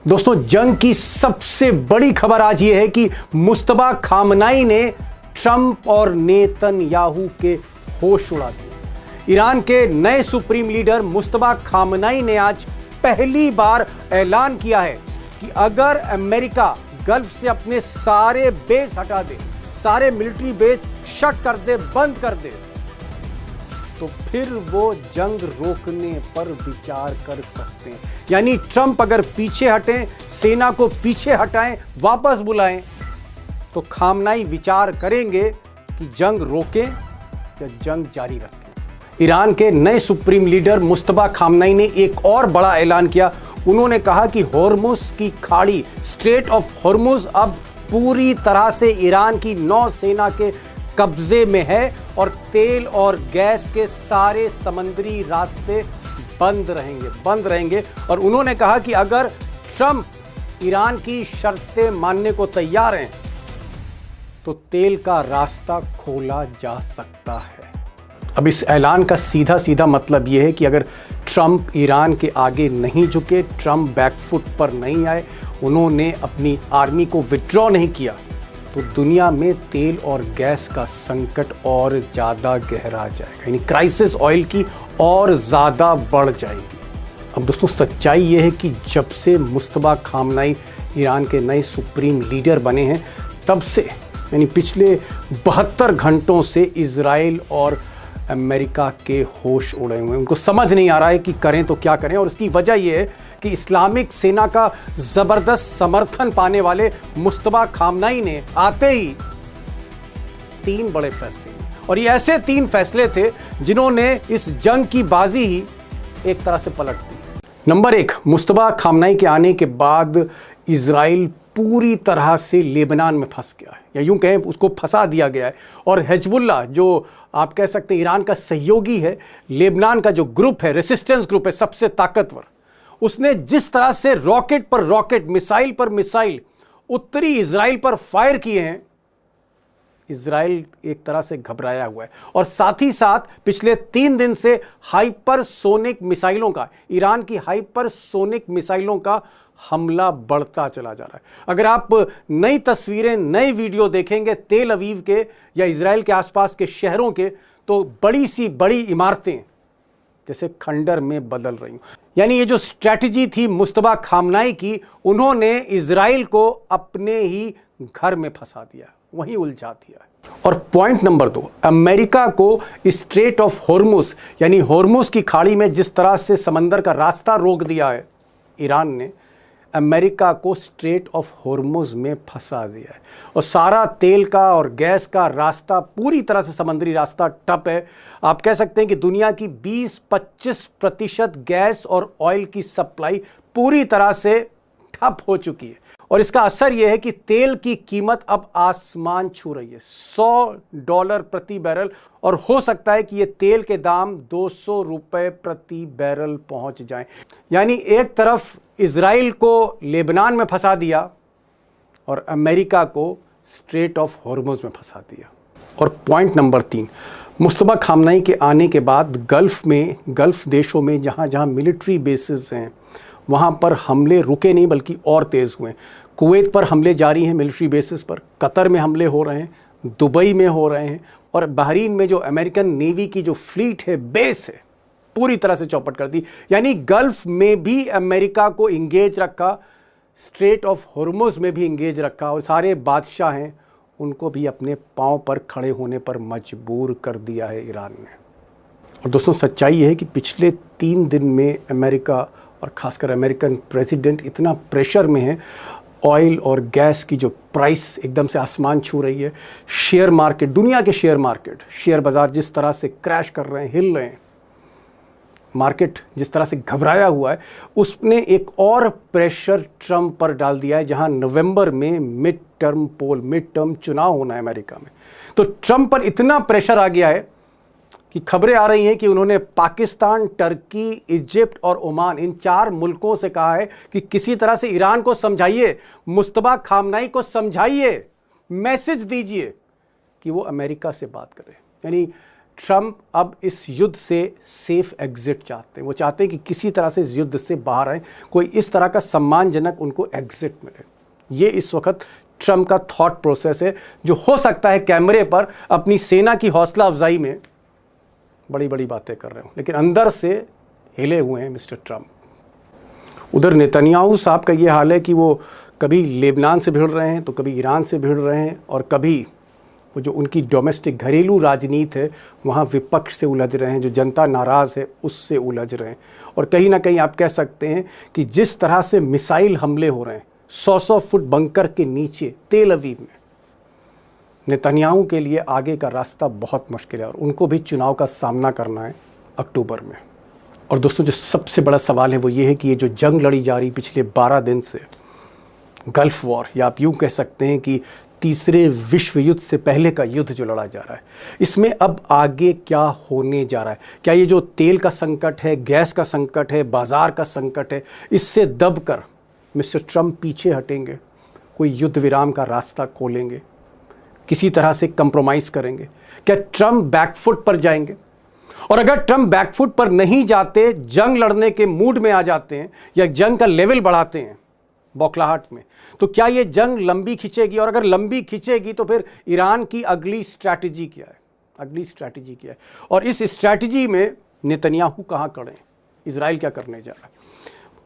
दोस्तों, जंग की सबसे बड़ी खबर आज यह है कि मुस्तबा खामनाई ने ट्रंप और नेतन्याहू के होश उड़ा दिए। ईरान के नए सुप्रीम लीडर मुस्तबा खामनाई ने आज पहली बार ऐलान किया है कि अगर अमेरिका गल्फ से अपने सारे बेस हटा दे, सारे मिलिट्री बेस शट कर दे, बंद कर दे, तो फिर वो जंग रोकने पर विचार कर सकते हैं। यानी ट्रंप अगर पीछे हटें, सेना को पीछे हटाएं, वापस बुलाएं, तो खामनाई विचार करेंगे कि जंग रोकें या जंग जारी रखें। ईरान के नए सुप्रीम लीडर मुस्तबा खामनाई ने एक और बड़ा ऐलान किया। उन्होंने कहा कि होर्मुज की खाड़ी, स्ट्रेट ऑफ होर्मुज, अब पूरी तरह से ईरान की नौसेना के कब्जे में है और तेल और गैस के सारे समुद्री रास्ते बंद रहेंगे। और उन्होंने कहा कि अगर ट्रंप ईरान की शर्तें मानने को तैयार हैं तो तेल का रास्ता खोला जा सकता है। अब इस ऐलान का सीधा सीधा मतलब यह है कि अगर ट्रंप ईरान के आगे नहीं झुके, ट्रंप बैकफुट पर नहीं आए, उन्होंने अपनी आर्मी को विड्रॉ नहीं किया, तो दुनिया में तेल और गैस का संकट और ज़्यादा गहरा जाएगा। यानी क्राइसिस ऑयल की और ज़्यादा बढ़ जाएगी। अब दोस्तों, सच्चाई ये है कि जब से मुस्तबा खामनाई ईरान के नए सुप्रीम लीडर बने हैं, तब से यानी पिछले 72 घंटों से इजराइल और अमेरिका के होश उड़े हुए हैं। उनको समझ नहीं आ रहा है कि करें तो क्या करें। और इसकी वजह यह है कि इस्लामिक सेना का जबरदस्त समर्थन पाने वाले मुस्तबा खामनाई ने आते ही 3 बड़े फैसले लिए। और ये ऐसे 3 फैसले थे जिन्होंने इस जंग की बाजी ही एक तरह से पलट दी। नंबर 1, मुस्तबा खामनाई के आने के बाद इजराइल पूरी तरह से लेबनान में फंस गया है, या यूं कहें उसको फंसा दिया गया है। और हिजबुल्लाह, जो आप कह सकते हैं ईरान का सहयोगी है, लेबनान का जो ग्रुप है, रेसिस्टेंस ग्रुप है, सबसे ताकतवर, उसने जिस तरह से रॉकेट पर रॉकेट, मिसाइल पर मिसाइल उत्तरी इजराइल पर फायर किए हैं, इजराइल एक तरह से घबराया हुआ है। और साथ ही साथ पिछले 3 दिन से हाइपरसोनिक मिसाइलों का, ईरान की हाइपरसोनिक मिसाइलों का हमला बढ़ता चला जा रहा है। अगर आप नई तस्वीरें, नई वीडियो देखेंगे तेल अवीव के या इजराइल के आसपास के शहरों के, तो बड़ी सी बड़ी इमारतें जैसे खंडर में बदल रही हूं। यानी ये जो स्ट्रैटेजी थी मुस्तबा खामनाई की, उन्होंने इजराइल को अपने ही घर में फंसा दिया, वहीं उलझा दिया। और पॉइंट नंबर 2, अमेरिका को स्ट्रेट ऑफ होर्मुज यानी होर्मुज की खाड़ी में जिस तरह से समंदर का रास्ता रोक दिया है ईरान ने, अमेरिका को स्ट्रेट ऑफ होर्मुज में फंसा दिया है। और सारा तेल का और गैस का रास्ता, पूरी तरह से समुद्री रास्ता ठप है। आप कह सकते हैं कि दुनिया की 20-25% गैस और ऑयल की सप्लाई पूरी तरह से ठप हो चुकी है। और इसका असर यह है कि तेल की कीमत अब आसमान छू रही है, $100 प्रति बैरल, और हो सकता है कि ये तेल के दाम $200 प्रति बैरल पहुंच जाएं। यानी एक तरफ इजराइल को लेबनान में फंसा दिया और अमेरिका को स्ट्रेट ऑफ होर्मुज में फंसा दिया। और पॉइंट नंबर 3, मुस्तबा खामनाई के आने के बाद गल्फ देशों में जहां जहां मिलिट्री बेसिस हैं, वहां पर हमले रुके नहीं बल्कि और तेज हुए। कुवैत पर हमले जारी हैं मिलिट्री बेसिस पर, कतर में हमले हो रहे हैं, दुबई में हो रहे हैं, और बहरीन में जो अमेरिकन नेवी की जो फ्लीट है, बेस है, पूरी तरह से चौपट कर दी। यानी गल्फ में भी अमेरिका को इंगेज रखा, स्ट्रेट ऑफ होर्मुज में भी इंगेज रखा, और सारे बादशाह हैं उनको भी अपने पांव पर खड़े होने पर मजबूर कर दिया है ईरान ने। और दोस्तों, सच्चाई ये है कि पिछले 3 दिन में अमेरिका और खासकर अमेरिकन प्रेसिडेंट इतना प्रेशर में है। ऑयल और गैस की जो प्राइस एकदम से आसमान छू रही है। शेयर मार्केट, दुनिया के शेयर मार्केट, शेयर बाजार जिस तरह से क्रैश कर रहे हैं, हिल रहे हैं, मार्केट जिस तरह से घबराया हुआ है, उसने एक और प्रेशर ट्रंप पर डाल दिया है। जहां नवंबर में मिड टर्म चुनाव होना है अमेरिका में, तो ट्रंप पर इतना प्रेशर आ गया है कि खबरें आ रही हैं कि उन्होंने पाकिस्तान, टर्की, इजिप्ट और ओमान, इन 4 मुल्कों से कहा है कि किसी तरह से ईरान को समझाइए, मुस्तबा खामनाई को समझाइए, मैसेज दीजिए कि वो अमेरिका से बात करें। यानी ट्रंप अब इस युद्ध से सेफ एग्जिट चाहते हैं। वो चाहते हैं कि किसी तरह से इस युद्ध से बाहर आए, कोई इस तरह का सम्मानजनक उनको एग्जिट मिले। ये इस वक्त ट्रंप का थॉट प्रोसेस है, जो हो सकता है कैमरे पर अपनी सेना की हौसला अफजाई में बड़ी बड़ी बातें कर रहे हो, लेकिन अंदर से हिले हुए हैं मिस्टर ट्रंप। उधर नेतन्याहू साहब का ये हाल है कि वो कभी लेबनान से भिड़ रहे हैं, तो कभी ईरान से भिड़ रहे हैं, और कभी वो जो उनकी डोमेस्टिक घरेलू राजनीति है वहाँ विपक्ष से उलझ रहे हैं, जो जनता नाराज़ है उससे उलझ रहे हैं। और कहीं ना कहीं आप कह सकते हैं कि जिस तरह से मिसाइल हमले हो रहे हैं 100 फुट बंकर के नीचे तेल अवीव में, नेतन्याहू के लिए आगे का रास्ता बहुत मुश्किल है, और उनको भी चुनाव का सामना करना है अक्टूबर में। और दोस्तों, जो सबसे बड़ा सवाल है वो ये है कि ये जो जंग लड़ी जा रही पिछले 12 दिन से, गल्फ वॉर, या आप यूँ कह सकते हैं कि तीसरे विश्व युद्ध से पहले का युद्ध जो लड़ा जा रहा है, इसमें अब आगे क्या होने जा रहा है? क्या ये जो तेल का संकट है, गैस का संकट है, बाजार का संकट है, इससे दबकर मिस्टर ट्रंप पीछे हटेंगे, कोई युद्ध विराम का रास्ता खोलेंगे, किसी तरह से कंप्रोमाइज़ करेंगे? क्या ट्रंप बैकफुट पर जाएंगे? और अगर ट्रंप बैकफुट पर नहीं जाते, जंग लड़ने के मूड में आ जाते हैं या जंग का लेवल बढ़ाते हैं बौखलाहट में, तो क्या ये जंग लंबी खिंचेगी? और अगर लंबी खिंचेगी तो फिर ईरान की अगली स्ट्रैटेजी क्या है? और इस स्ट्रैटेजी में नेतन्याहू कहाँ खड़े हैं? इजराइल क्या करने जा रहा है?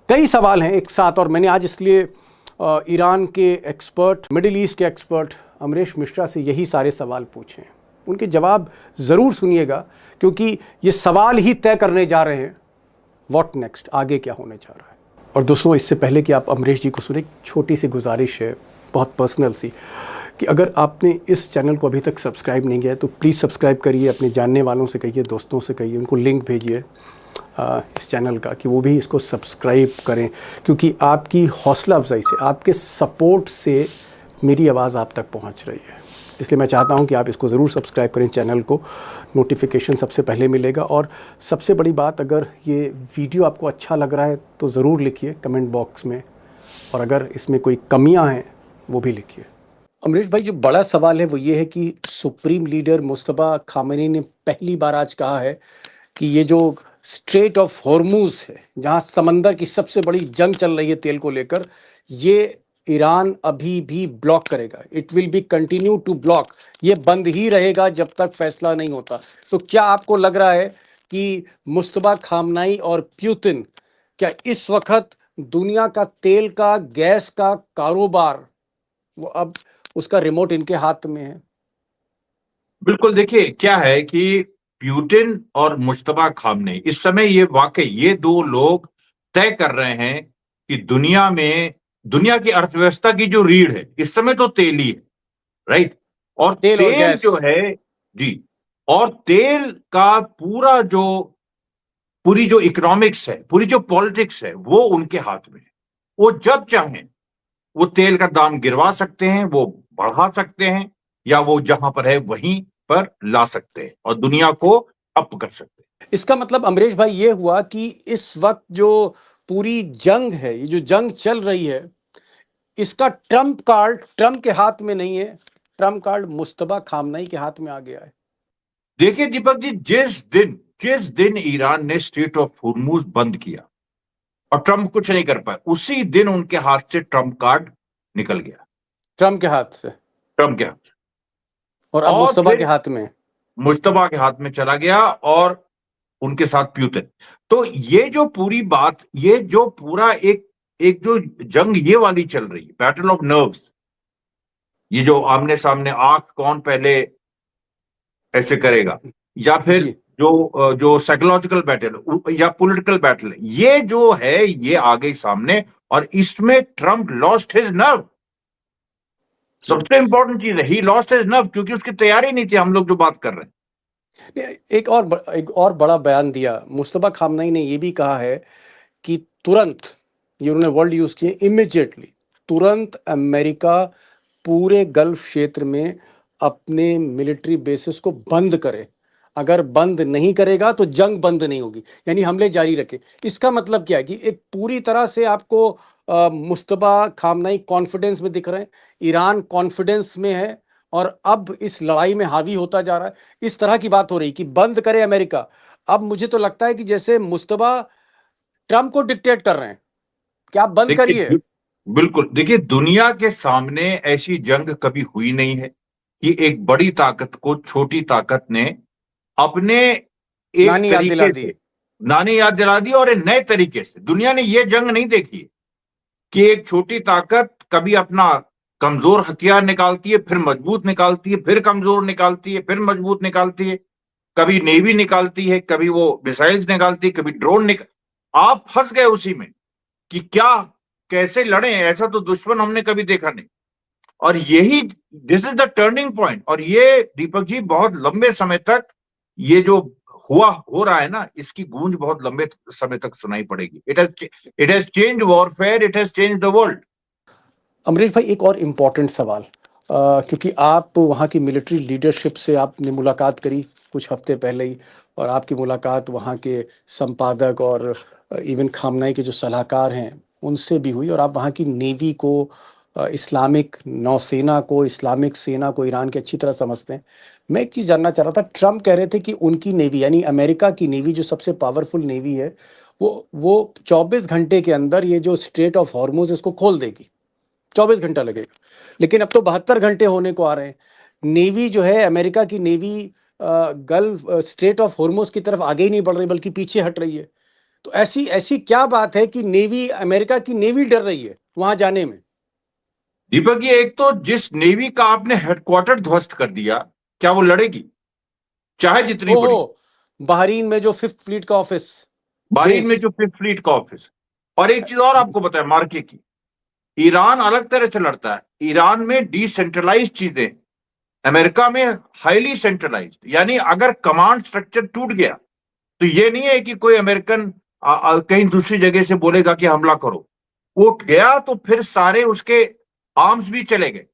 कई सवाल हैं एक साथ, और मैंने आज इसलिए ईरान के एक्सपर्ट, मिडिल ईस्ट के एक्सपर्ट अमरीश मिश्रा से यही सारे सवाल पूछे हैं। उनके जवाब ज़रूर सुनिएगा, क्योंकि ये सवाल ही तय करने जा रहे हैं व्हाट नेक्स्ट, आगे क्या होने जा रहा है। और दोस्तों, इससे पहले कि आप अमरीश जी को सुने, छोटी सी गुजारिश है, बहुत पर्सनल सी, कि अगर आपने इस चैनल को अभी तक सब्सक्राइब नहीं किया है तो प्लीज़ सब्सक्राइब करिए, अपने जानने वालों से कहिए, दोस्तों से कहिए, उनको लिंक भेजिए इस चैनल का कि वो भी इसको सब्सक्राइब करें, क्योंकि आपकी हौसला अफजाई से, आपके सपोर्ट से मेरी आवाज़ आप तक पहुंच रही है। इसलिए मैं चाहता हूं कि आप इसको ज़रूर सब्सक्राइब करें, चैनल को, नोटिफिकेशन सबसे पहले मिलेगा। और सबसे बड़ी बात, अगर ये वीडियो आपको अच्छा लग रहा है तो ज़रूर लिखिए कमेंट बॉक्स में, और अगर इसमें कोई कमियां हैं वो भी लिखिए। अमरीश भाई, जो बड़ा सवाल है वो ये है कि सुप्रीम लीडर मुस्तफा खामेनी ने पहली बार आज कहा है कि ये जो स्ट्रेट ऑफ हॉर्मूज है, जहां समंदर की सबसे बड़ी जंग चल रही है तेल को लेकर, ये ईरान अभी भी ब्लॉक करेगा। It will be continue to block, ये बंद ही रहेगा जब तक फैसला नहीं होता। तो क्या आपको लग रहा है कि मुस्तफा खामनाई और पुतिन, क्या इस वक्त दुनिया का तेल का, गैस का कारोबार, वो अब उसका रिमोट इनके हाथ में है? बिल्कुल। देखिए, क्या है कि पुतिन और मुस्तफा खामनेई इस समय ये दो लोग तय कर रहे हैं कि दुनिया की अर्थव्यवस्था की जो रीढ़ है इस समय तो तेल ही है, राइट? और तेल जो है जी, और तेल का पूरी जो इकोनॉमिक्स है, पूरी जो पॉलिटिक्स है, वो उनके हाथ में है। वो जब चाहें वो तेल का दाम गिरवा सकते हैं, वो बढ़ा सकते हैं, या वो जहां पर है वहीं पर ला सकते हैं और दुनिया को अप कर सकते हैं। इसका मतलब अमरीश भाई ये हुआ कि इस वक्त जो पूरी जंग है, ये जो जंग चल रही है, इसका ट्रंप कार्ड ट्रंप के हाथ में नहीं है, ट्रंप कार्ड मुस्तफा खामनाई के हाथ में आ गया है। देखिए दीपक जी, जिस दिन ईरान ने स्ट्रेट ऑफ हॉर्मूज बंद किया और ट्रंप कुछ नहीं कर पाए, उसी दिन उनके हाथ से ट्रंप कार्ड निकल गया। ट्रंप के हाथ से, ट्रंप के हाथ, और अब मुस्तफा के हाथ में, मुस्तफा के हाथ में चला गया, और उनके साथ पुतिन। तो ये जो पूरी बात, ये जो पूरा एक जो जंग ये वाली चल रही है, बैटल ऑफ नर्व्स, ये जो आमने सामने आंख कौन पहले ऐसे करेगा, या फिर जो साइकोलॉजिकल बैटल या पॉलिटिकल बैटल, ये जो है ये आ गई सामने, और इसमें ट्रंप लॉस्ट हिज नर्व। सबसे इंपॉर्टेंट चीज है, ही लॉस्ट हिज नर्व, क्योंकि उसकी तैयारी नहीं थी। हम लोग जो बात कर रहे हैं, एक और बड़ा बयान दिया मुस्तफा खामनाई ने, ये भी कहा है कि तुरंत, ये उन्होंने वर्ड यूज किए, इमीडिएटली, तुरंत अमेरिका पूरे गल्फ क्षेत्र में अपने मिलिट्री बेसिस को बंद करे। अगर बंद नहीं करेगा तो जंग बंद नहीं होगी, यानी हमले जारी रखे। इसका मतलब क्या है कि एक पूरी तरह से आपको मुस्तफा खामनाई कॉन्फिडेंस में दिख रहे हैं, ईरान कॉन्फिडेंस में है, और अब इस लड़ाई में हावी होता जा रहा है। इस तरह की बात हो रही कि बंद करे अमेरिका। अब मुझे तो लगता है कि जैसे मुस्तबा ट्रंप को डिक्टेट कर रहे हैं कि आप बंद देखिए करिए। बिल्कुल, देखिए दुनिया के सामने ऐसी जंग कभी हुई नहीं है कि एक बड़ी ताकत को छोटी ताकत ने अपने एक नानी याद दिला तरीके दी। से नानी याद दिला दी, और एक नए तरीके से। दुनिया ने यह जंग नहीं देखी है कि एक छोटी ताकत कभी अपना कमजोर हथियार निकालती है, फिर मजबूत निकालती है, फिर कमजोर निकालती है, फिर मजबूत निकालती है। कभी नेवी निकालती है, कभी वो मिसाइल्स निकालती है, कभी ड्रोन आप फंस गए उसी में कि क्या कैसे लड़े। ऐसा तो दुश्मन हमने कभी देखा नहीं। और यही this is the turning point. और ये दीपक जी बहुत लंबे समय तक ये जो हो रहा है ना, इसकी गूंज बहुत लंबे समय तक सुनाई पड़ेगी। It has change warfare, it has change the world. Amrish भाई, एक और इम्पोर्टेंट सवाल, क्योंकि आप वहाँ की मिलिट्री लीडरशिप से आपने मुलाकात करी कुछ हफ्ते पहले ही, और आपकी मुलाकात वहाँ के संपादक और इवन खामनाई के जो सलाहकार हैं उनसे भी हुई, और आप वहाँ की नेवी को, इस्लामिक नौसेना को, इस्लामिक सेना को ईरान की अच्छी तरह समझते हैं। मैं एक चीज़ जानना चाह रहा था, ट्रम्प कह रहे थे कि उनकी नेवी यानी अमेरिका की नेवी जो सबसे पावरफुल नेवी है वो 24 घंटे के अंदर ये जो स्ट्रेट ऑफ हॉर्मुज इसको खोल देगी। 24 घंटा लगेगा। लेकिन अब तो 72 घंटे होने को आ रहे हैं। नेवी जो है अमेरिका की navy gulf straight of Hormuz की तरफ आगे ही नहीं बढ़ रही बल्कि पीछे हट रही है। तो ऐसी ऐसी क्या बात है कि नेवी, अमेरिका की नेवी डर रही है वहां जाने में? दीपक जी, एक तो जिस नेवी का आपने हेडक्वार्टर ध्वस्त कर दिया, क्या वो लड़ेगी? चाहे जितनी ओहो, बड़ी। बहरीन में जो 5th फ्लीट का ऑफिस, बहरीन बेस। में जो 5th फ्लीट का ऑफिस। और एक चीज और आपको बताया मार्के की, ईरान अलग तरह से लड़ता है। ईरान में डिसेंट्रलाइज चीजें, अमेरिका में हाईली सेंट्रलाइज्ड। यानी अगर कमांड स्ट्रक्चर टूट गया तो ये नहीं है कि कोई अमेरिकन कहीं दूसरी जगह से बोलेगा कि हमला करो। वो गया तो फिर सारे उसके आर्म्स भी चले गए।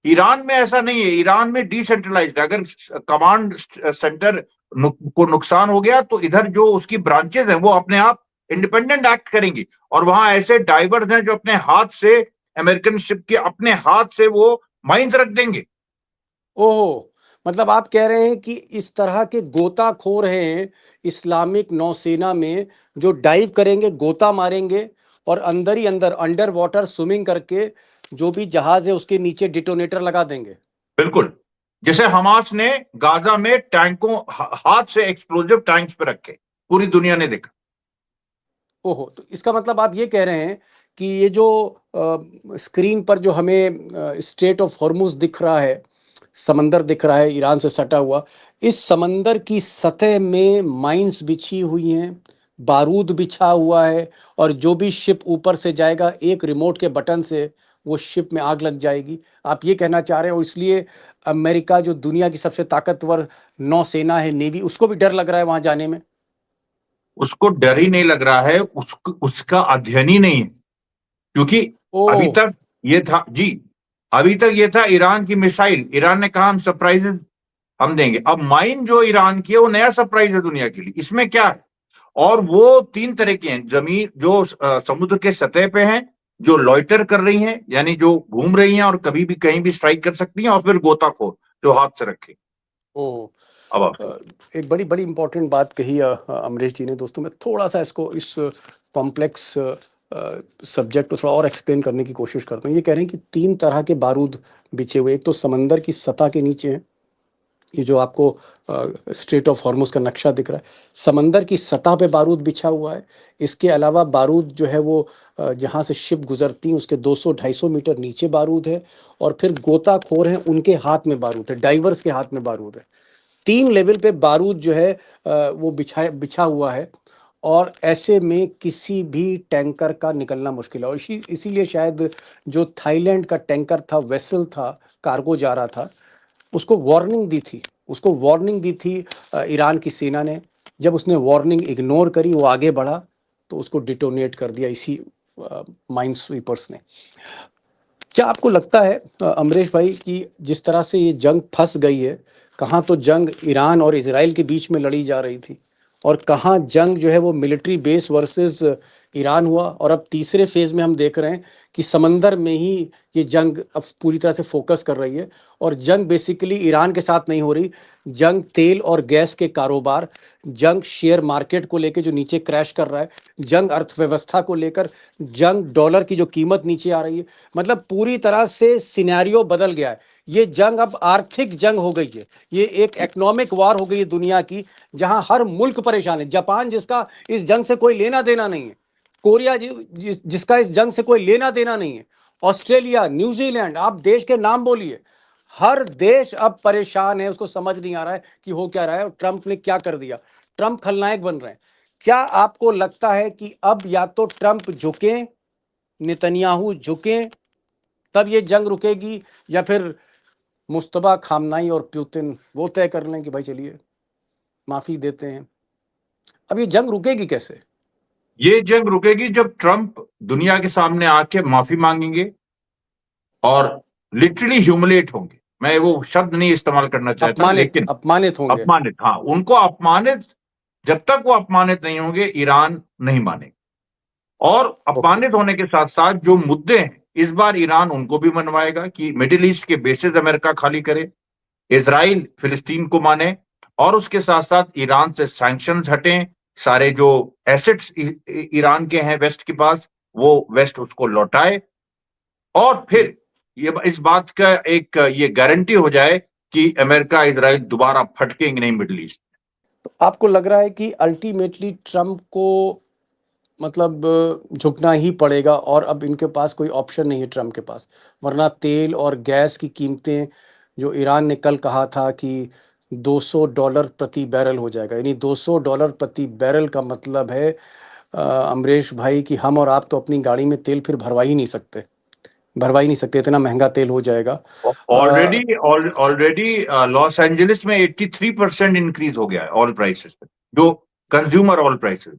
ईरान में ऐसा नहीं है। ईरान में डिसेंट्रलाइज्ड, अगर कमांड सेंटर को नुकसान हो गया तो इधर जो उसकी ब्रांचेस हैं वो अपने आप इंडिपेंडेंट एक्ट करेंगी। और वहां ऐसे डाइवर्स हैं जो अपने हाथ से, अमेरिकन शिप के अपने हाथ से वो माइंस रख देंगे। ओहो, मतलब आप कह रहे हैं कि इस तरह के गोताखोर हैं इस्लामिक नौसेना में, जो डाइव करेंगे, गोता मारेंगे और अंदर ही अंदर अंडर वाटर स्विमिंग करके जो भी जहाज है उसके नीचे डिटोनेटर लगा देंगे। बिल्कुल, जैसे हमास ने गाजा में टैंकों हाथ से एक्सप्लोजिव टैंक्स पे रखे, पूरी दुनिया ने देखा। ओहो, तो इसका मतलब आप ये कह रहे हैं कि ये जो स्क्रीन पर जो हमें स्ट्रेट ऑफ हॉर्मुज दिख रहा है, समंदर दिख रहा है ईरान से सटा हुआ, इस समंदर की सतह में माइंस बिछी हुई हैं, बारूद बिछा हुआ है, और जो भी शिप ऊपर से जाएगा एक रिमोट के बटन से वो शिप में आग लग जाएगी। आप ये कहना चाह रहे हो, इसलिए अमेरिका जो दुनिया की सबसे ताकतवर नौसेना है, नेवी, उसको भी डर लग रहा है वहां जाने में? उसको डर ही नहीं लग रहा है, उसका अध्ययन ही नहीं है। क्योंकि ओ, अभी तक ये था जी, अभी तक ये था ईरान की मिसाइल, ईरान ने कहा हम सरप्राइजेस हम देंगे। अब माइन जो ईरान की है वो नया सरप्राइज है दुनिया के लिए। इसमें क्या है? और वो तीन तरह की हैं। जमीन जो समुद्र के सतह पे हैं, जो लॉइटर कर रही हैं यानी जो घूम रही हैं और कभी भी कहीं भी स्ट्राइक कर सकती हैं, और फिर गोताखोर जो हाथ से रखे। ओ, अब आप एक बड़ी बड़ी इंपॉर्टेंट बात कही अमरीश जी ने। दोस्तों, मैं थोड़ा सा इसको, इस कॉम्प्लेक्स सब्जेक्ट को थोड़ा और एक्सप्लेन करने की कोशिश करता हूँ। ये कह रहे हैं कि 3 तरह के बारूद बिछे हुए, एक तो समंदर की सतह के नीचे हैं, ये जो आपको स्ट्रेट ऑफ हॉर्मुज का नक्शा दिख रहा है, समंदर की सतह पे बारूद बिछा हुआ है। इसके अलावा बारूद जो है वो जहाँ से शिप गुजरती हैं उसके 200-250 मीटर नीचे बारूद है, और फिर गोताखोर हैं उनके हाथ में बारूद है, डाइवर्स के हाथ में बारूद है। 3 लेवल पे बारूद जो है वो बिछा हुआ है, और ऐसे में किसी भी टैंकर का निकलना मुश्किल है। और इसीलिए शायद जो थाईलैंड का टैंकर था, वेसल था, कार्गो जा रहा था, उसको वार्निंग दी थी ईरान की सेना ने। जब उसने वार्निंग इग्नोर करी, वो आगे बढ़ा, तो उसको डिटोनेट कर दिया इसी माइन स्वीपर्स ने। क्या आपको लगता है अमरीश भाई कि जिस तरह से ये जंग फंस गई है, कहाँ तो जंग ईरान और इजराइल के बीच में लड़ी जा रही थी, और कहाँ जंग जो है वो मिलिट्री बेस वर्सेस ईरान हुआ, और अब तीसरे फेज में हम देख रहे हैं कि समंदर में ही ये जंग अब पूरी तरह से फोकस कर रही है। और जंग बेसिकली ईरान के साथ नहीं हो रही, जंग तेल और गैस के कारोबार, जंग शेयर मार्केट को लेकर जो नीचे क्रैश कर रहा है, जंग अर्थव्यवस्था को लेकर, जंग डॉलर की जो कीमत नीचे आ रही है। मतलब पूरी तरह से सिनेरियो बदल गया है। ये जंग अब आर्थिक जंग हो गई है, ये एक इकोनॉमिक वॉर हो गई है दुनिया की, जहां हर मुल्क परेशान है। जापान, जिसका इस जंग से कोई लेना देना नहीं है, कोरिया जिसका इस जंग से कोई लेना देना नहीं है, ऑस्ट्रेलिया, न्यूजीलैंड, आप देश के नाम बोलिए, हर देश अब परेशान है, उसको समझ नहीं आ रहा है कि हो क्या रहा है और ट्रंप ने क्या कर दिया। ट्रंप खलनायक बन रहे हैं। क्या आपको लगता है कि अब या तो ट्रंप झुके, नेतन्याहू झुके, तब ये जंग रुकेगी, या फिर मुस्तफा खामनाई और पुतिन वो तय कर लें कि भाई चलिए माफी देते हैं? अब ये जंग रुकेगी कैसे? ये जंग रुकेगी जब ट्रंप दुनिया के सामने आके माफी मांगेंगे और लिटरली ह्यूमिलेट होंगे। मैं वो शब्द नहीं इस्तेमाल करना चाहता, अपमानित लेकिन अपमानित होंगे। अपमानित, हाँ, उनको अपमानित, जब तक वो अपमानित नहीं होंगे ईरान नहीं मानेगा। और ओके। अपमानित होने के साथ साथ जो मुद्दे हैं, इस बार ईरान उनको भी मनवाएगा कि मिडिल ईस्ट के बेसिस अमेरिका खाली करे, इजराइल फिलिस्तीन को माने, और उसके साथ साथ ईरान से सैंक्शंस हटें, सारे जो एसेट्स ईरान के हैं वेस्ट के पास, वो वेस्ट उसको लौटाए, और फिर ये इस बात का एक ये गारंटी हो जाए कि अमेरिका इजराइल दोबारा फटकेंगे नहीं मिडिल ईस्ट। तो आपको लग रहा है कि अल्टीमेटली ट्रंप को मतलब झुकना ही पड़ेगा, और अब इनके पास कोई ऑप्शन नहीं है ट्रंप के पास, वरना तेल और गैस की कीमतें, जो ईरान ने कल कहा था कि $200 प्रति बैरल हो जाएगा, यानी $200 प्रति बैरल का मतलब है अमरीश भाई कि हम और आप तो अपनी गाड़ी में तेल फिर भरवा ही नहीं सकते, इतना महंगा तेल हो जाएगा। ऑलरेडी ऑलरेडी लॉस एंजलिस में 83% इंक्रीज हो गया है ऑयल प्राइसेस पे, जो कंज्यूमर ऑयल प्राइसेस,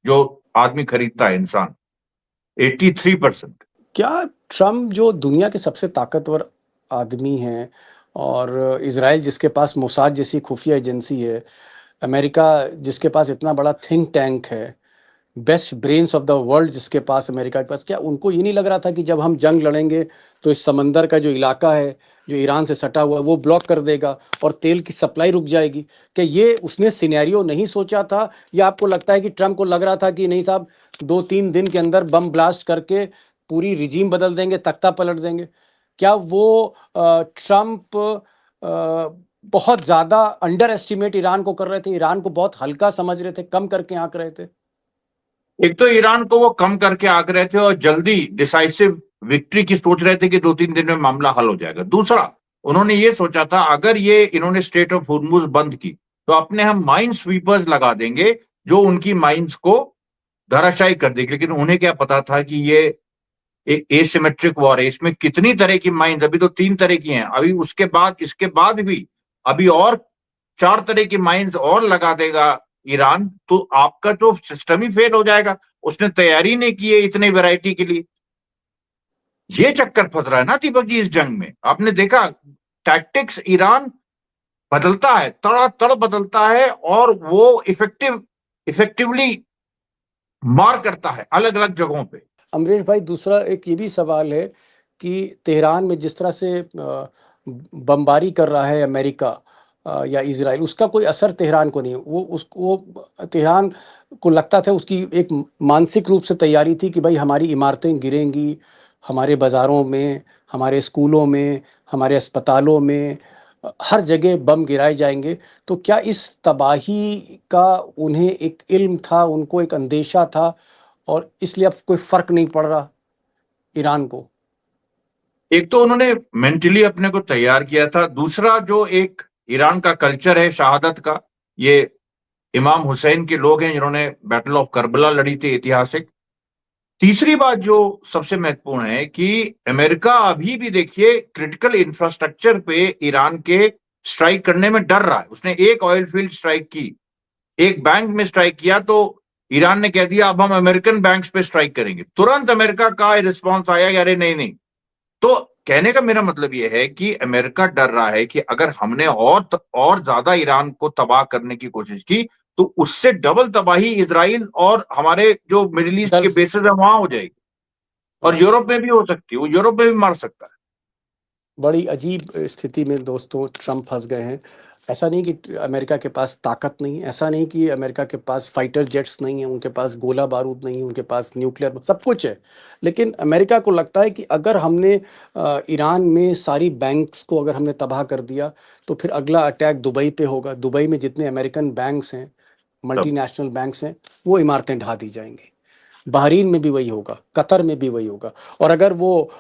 जो आदमी खरीदता है, इंसान, 83%। क्या ट्रम्प, जो दुनिया के सबसे ताकतवर आदमी हैं, और इजराइल जिसके पास मोसाद जैसी खुफिया एजेंसी है, अमेरिका जिसके पास इतना बड़ा थिंक टैंक है, best brains of the world जिसके पास अमेरिका के पास, क्या उनको ये नहीं लग रहा था कि जब हम जंग लड़ेंगे तो इस समंदर का जो इलाका है जो ईरान से सटा हुआ है वो ब्लॉक कर देगा और तेल की सप्लाई रुक जाएगी? क्या ये उसने सिनेरियो नहीं सोचा था, या आपको लगता है कि ट्रम्प को लग रहा था कि नहीं साहब, 2-3 दिन के अंदर बम ब्लास्ट करके पूरी रिजीम बदल देंगे, तख्ता पलट देंगे? क्या वो ट्रम्प बहुत ज़्यादा अंडर एस्टिमेट ईरान को कर रहे थे, ईरान को बहुत हल्का समझ रहे थे, कम करके आंक रहे थे? एक तो ईरान को वो कम करके आंक रहे थे और जल्दी डिसाइसिव विक्ट्री की सोच रहे थे कि 2-3 दिन में मामला हल हो जाएगा। दूसरा, उन्होंने ये सोचा था अगर ये इन्होंने स्ट्रेट ऑफ हुर्मुज बंद की तो अपने हम माइन स्वीपर्स लगा देंगे जो उनकी माइंस को धराशायी कर देगी। लेकिन उन्हें क्या पता था कि ये एक एसिमेट्रिक वॉर है, इसमें कितनी तरह की माइंस, अभी तो 3 तरह की हैं, अभी उसके बाद इसके बाद भी अभी और 4 तरह की माइंस और लगा देगा ईरान, तो आपका तो सिस्टम ही फेल हो जाएगा। उसने तैयारी नहीं की है इतनी वैरायटी के लिए। ये चक्कर फंस रहा है ना दीपक जी इस जंग में। आपने देखा टैक्टिक्स ईरान बदलता है, तड़ातड़ बदलता है, और वो इफेक्टिवली मार करता है अलग अलग जगहों पे। अमरीश भाई, दूसरा एक ये भी सवाल है कि तेहरान में जिस तरह से बमबारी कर रहा है अमेरिका या इजराइल, उसका कोई असर तेहरान को नहीं। वो तेहरान को लगता था, उसकी एक मानसिक रूप से तैयारी थी कि भाई हमारी इमारतें गिरेंगी, हमारे बाज़ारों में, हमारे स्कूलों में, हमारे अस्पतालों में, हर जगह बम गिराए जाएंगे। तो क्या इस तबाही का उन्हें एक इल्म था, उनको एक अंदेशा था, और इसलिए अब कोई फर्क नहीं पड़ रहा ईरान को? एक तो उन्होंने मेंटली अपने को तैयार किया था, दूसरा जो एक ईरान का कल्चर है शहादत का, ये इमाम हुसैन के लोग हैं जिन्होंने बैटल ऑफ करबला लड़ी थी, ऐतिहासिक। तीसरी बात जो सबसे महत्वपूर्ण है कि अमेरिका अभी भी देखिए क्रिटिकल इंफ्रास्ट्रक्चर पे ईरान के स्ट्राइक करने में डर रहा है। उसने एक ऑयल फील्ड स्ट्राइक की, एक बैंक में स्ट्राइक किया, तो ईरान ने कह दिया अब हम अमेरिकन बैंक्स पे स्ट्राइक करेंगे। तुरंत अमेरिका का रिस्पॉन्स आया कि अरे नहीं नहीं। तो कहने का मेरा मतलब यह है कि अमेरिका डर रहा है कि अगर हमने और ज्यादा ईरान को तबाह करने की कोशिश की तो उससे डबल तबाही इजराइल और हमारे जो मिडिल ईस्ट के बेसिस है वहां हो जाएगी, और यूरोप में भी हो सकती है, वो यूरोप में भी मार सकता है। बड़ी अजीब स्थिति में दोस्तों ट्रंप फंस गए हैं। ऐसा नहीं कि अमेरिका के पास ताकत नहीं, ऐसा नहीं कि अमेरिका के पास फाइटर जेट्स नहीं है, उनके पास गोला बारूद नहीं है, उनके पास न्यूक्लियर सब कुछ है। लेकिन अमेरिका को लगता है कि अगर हमने ईरान में सारी बैंक्स को अगर हमने तबाह कर दिया तो फिर अगला अटैक दुबई पे होगा। दुबई में जितने अमेरिकन बैंक्स हैं, मल्टीनेशनल बैंक्स हैं, वो इमारतें ढा दी जाएंगी। बहरीन में भी वही होगा, कतर में भी वही होगा। और अगर वो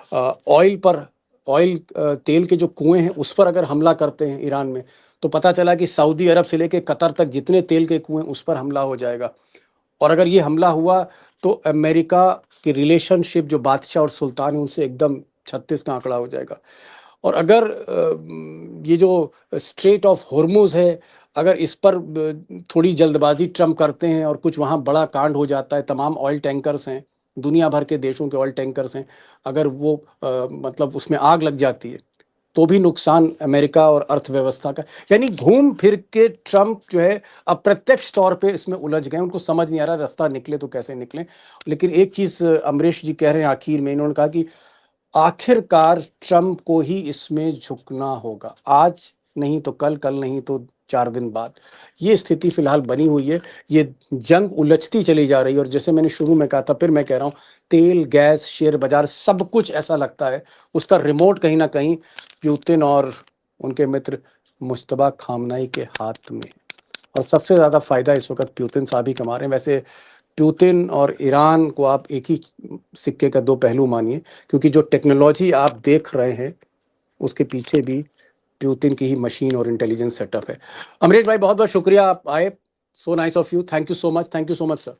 ऑयल तेल के जो कुएं हैं उस पर अगर हमला करते हैं ईरान में, तो पता चला कि सऊदी अरब से लेके कतर तक जितने तेल के कुएं उस पर हमला हो जाएगा। और अगर ये हमला हुआ तो अमेरिका की रिलेशनशिप जो बादशाह और सुल्तान है उनसे एकदम 36 का आंकड़ा हो जाएगा। और अगर ये जो स्ट्रेट ऑफ हॉर्मुज है, अगर इस पर थोड़ी जल्दबाजी ट्रम्प करते हैं और कुछ वहाँ बड़ा कांड हो जाता है, तमाम ऑयल टैंकर्स हैं, दुनिया भर के देशों के ऑयल टैंकर्स हैं, अगर वो मतलब उसमें आग लग जाती है तो भी नुकसान अमेरिका और अर्थव्यवस्था का। यानी घूम फिर के ट्रम्प जो है अप्रत्यक्ष तौर पे इसमें उलझ गए। उनको समझ नहीं आ रहा रास्ता निकले तो कैसे निकले। लेकिन एक चीज़ अमरीश जी कह रहे हैं आखिर में, इन्होंने कहा कि आखिरकार ट्रम्प को ही इसमें झुकना होगा, आज नहीं तो कल, कल नहीं तो 4 दिन बाद। ये स्थिति फिलहाल बनी हुई है, ये जंग उलझती चली जा रही है। और जैसे मैंने शुरू में कहा था, फिर मैं कह रहा हूँ, तेल, गैस, शेयर बाजार सब कुछ ऐसा लगता है उसका रिमोट कहीं ना कहीं पुतिन और उनके मित्र मुश्तबा खामनाई के हाथ में। और सबसे ज़्यादा फायदा इस वक्त पुतिन साहब ही कमा रहे हैं। वैसे पुतिन और ईरान को आप एक ही सिक्के का दो पहलू मानिए, क्योंकि जो टेक्नोलॉजी आप देख रहे हैं उसके पीछे भी पुतिन की ही मशीन और इंटेलिजेंस सेटअप है। अमरीश भाई बहुत बहुत शुक्रिया, आप आए। So nice of you, thank you so much, thank you so much sir.